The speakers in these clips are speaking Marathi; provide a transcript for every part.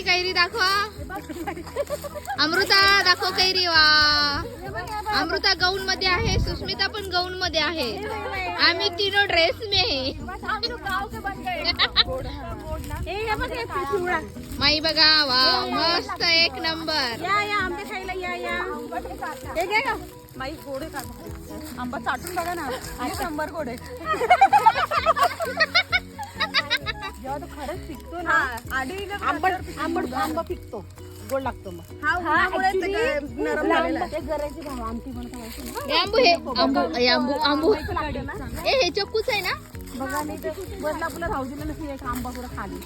माई कैरी दाखवा. अमृता दाखव कैरी. वा अमृता गाऊन मध्ये आहे, सुस्मिता पण गाऊन मध्ये आहे. आम्ही तीनों ड्रेस में. माई बघा. वा मस्त एक नंबर. या आंबे खायला या. हे घे का माई. गोडे का आंबा चाटून बघा ना. एक नंबर गोडे. जेव्हा तो खरंच पिकतो ना आंबा पिकतो, गोड लागतो. मग आंबू हे चक्कूच आहे ना. बघा नाही तर बदलापूरला राहू दिलं नसेल एक आंबा पुरा खाली.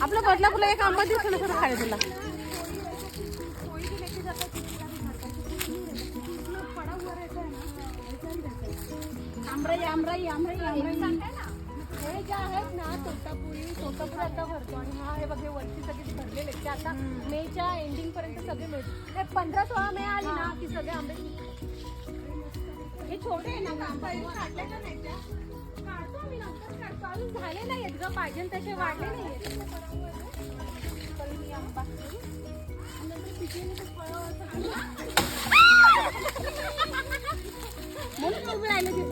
आपल्या बदलापूरला एक आंबा दिसतो ना खायला तुला. आमराई हे जे आहेत ना तोतापुरी आता भरतो. आणि हा हे बघे वरती सगळे भरलेले ते आता मेच्या एंडिंग पर्यंत सगळे मिळतात. हे 15-16 मे आली ना की सगळे आंबे. हे छोटे आहे ना काढले का नाही त्या काढतो आम्ही नंतर काढतो. अजून झाले नाही आहेत ग, पाहिजे तसे वाढले नाही आहेत. म्हणून उभे राहिले ते.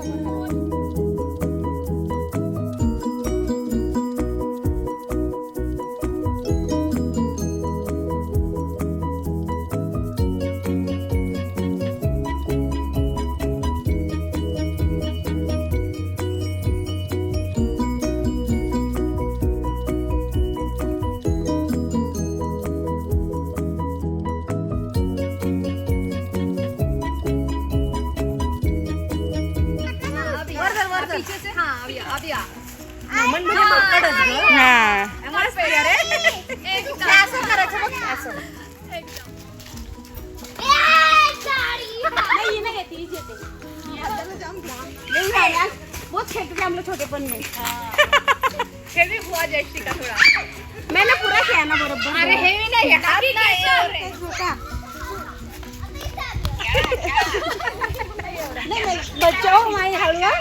बहुत खेलते थे हम लोग छोटेपन में. हेवी हुआ जैसी का थोड़ा. मैंने पूरा किया ना बरोबर. अरे हेवी नहीं है, हाथ नहीं. बचाओ माई हलवा.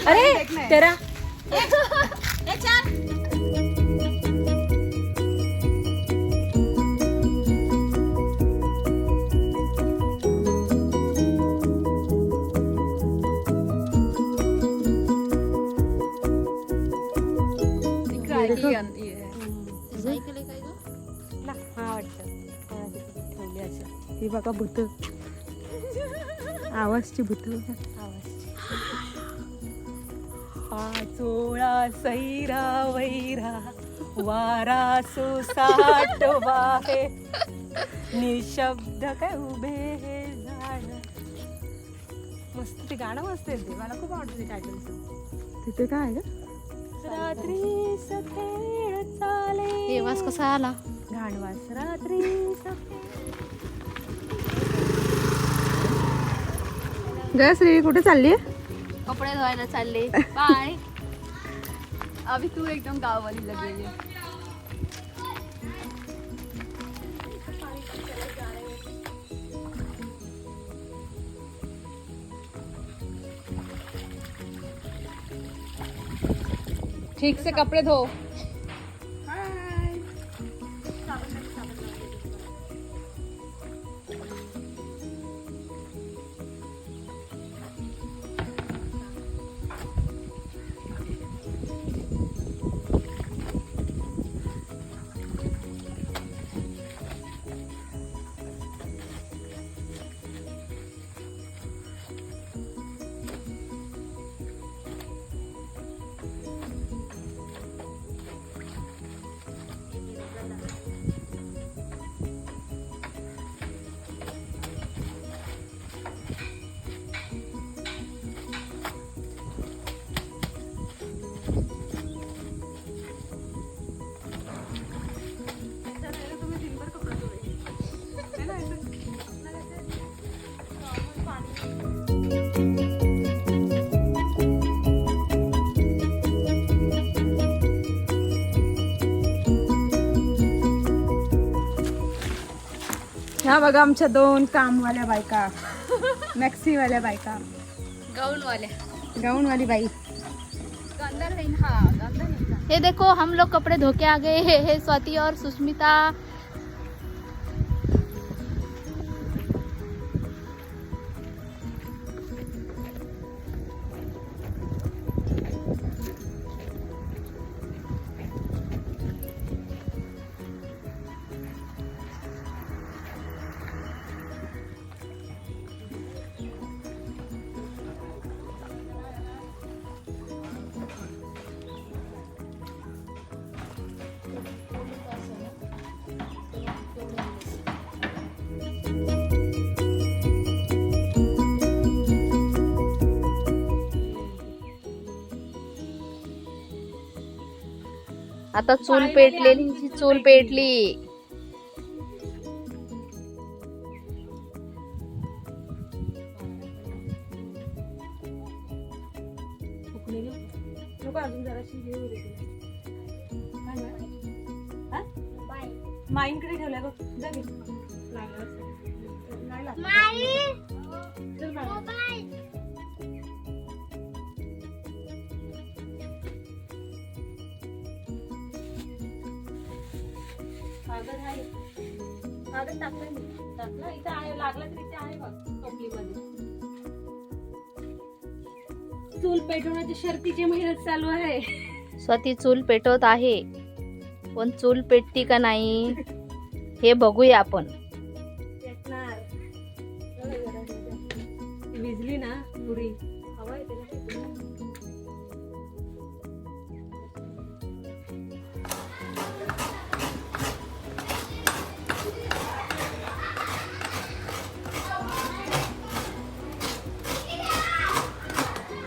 अरे तेरा हे बघा भूत. आवाजची भूत. पाचोळा सैरा वैरा वारा सुसाट वाहे निशब्द काय उभे हे झाड. मस्त ते गाणं मस्त आहे. मला खूप आवडतं ते टायटल. तिथे काय आहे रात्री सखेळ चाले. हे वास कसा आला. घाणवास रात्री श्री कुठे चालली आहे. कपडे धुवायला चालले. बाय. अभी तू एकदम गाववाली लगेली. ठीक से कपड़े धो. ह्या बघा आमच्या दोन कामवाल्या बायका, मॅक्सीवाल्या बायका. गाऊनवाली बाई. ये देखो हम लोग कपड़े धो के आ गए हैं, स्वाति और सुष्मिता. आता चूल पेटलेली, चूल पेटली. माईंकडे ठेवलाय बघ. जा घे. कागद टाकलाय मी. टाकला इथं आहे, लागला तरी इथे आहे बघ टोपलीमध्ये. चूल पेटवण्याची शर्तीची मेहनत चालू आहे. स्वाती चूल पेटवत आहे, पण चूल पेटती का नाही हे बघूया आपण. पेटणार. विजली ना पुरी हवा येते ना.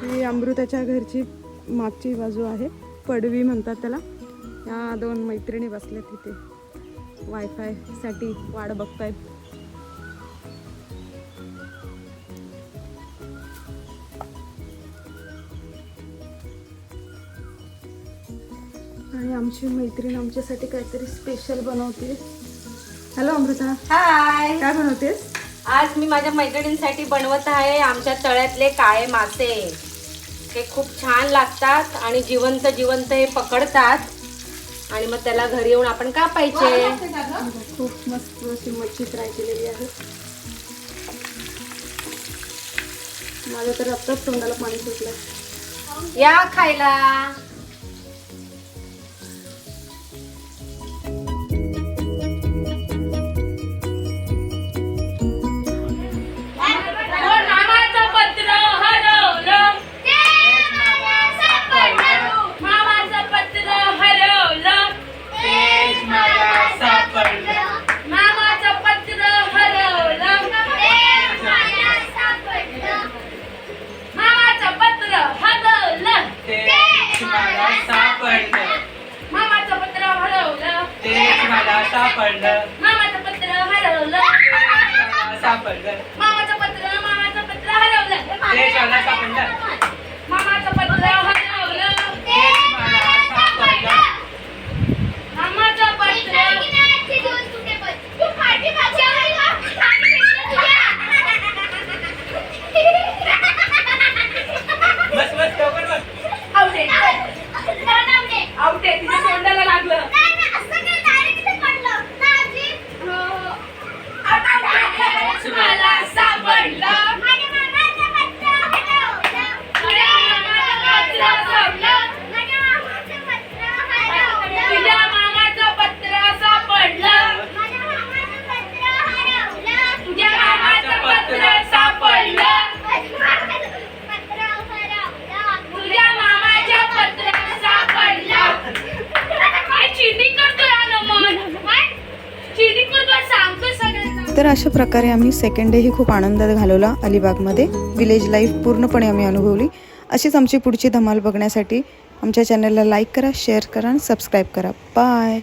ही अमृताच्या घरची मागची बाजू आहे, पडवी म्हणतात त्याला. या दोन मैत्रिणी बसल्या तिथे वायफाय साठी वाट बघतायत. आणि आमची मैत्रीण आमच्यासाठी काहीतरी स्पेशल बनवते. हॅलो अमृता, हाय. काय बनवतेस? आज मी माझ्या मैत्रिणींसाठी बनवत आहे आमच्या तळ्यातले काळे मासे. हे खूप छान लागतात आणि जिवंत जिवंत हे पकडतात आणि मग त्याला घरी येऊन आपण कापायचे. खूप मस्त अशी मच्छी फ्राय केलेली आहे. माझ्या तर आत्ताच तोंडाला पाणी सुटलं. या खायला. मामाचं पत्र हरवलं. सापडलं. मामाचं पत्र हरवलं. मामाचं पत्र हरवलं. मामाचं पत्र. बस बस लवकर बस. आवटे तिच्या तोंडाला लागलं. मला सापडलं. तुझ्या मामाचं पत्र सापडलं. तुझ्या मामाचं पत्र सापडलं. तुझ्या मामाच्या पत्र सापडलं. काय चिटिंग करतोय मन. चिटिंग करतोय सांगतो सगळ्यांना. तर अशा प्रकारे आम्ही सेकंड डे ही खूप आनंदात घालवला अलिबागमध्ये. विलेज लाईफ पूर्णपणे आम्ही अनुभवली. अशीच आमची पुढची धमाल बघण्यासाठी आमच्या चॅनलला लाईक करा, शेअर करा आणि सबस्क्राईब करा. बाय.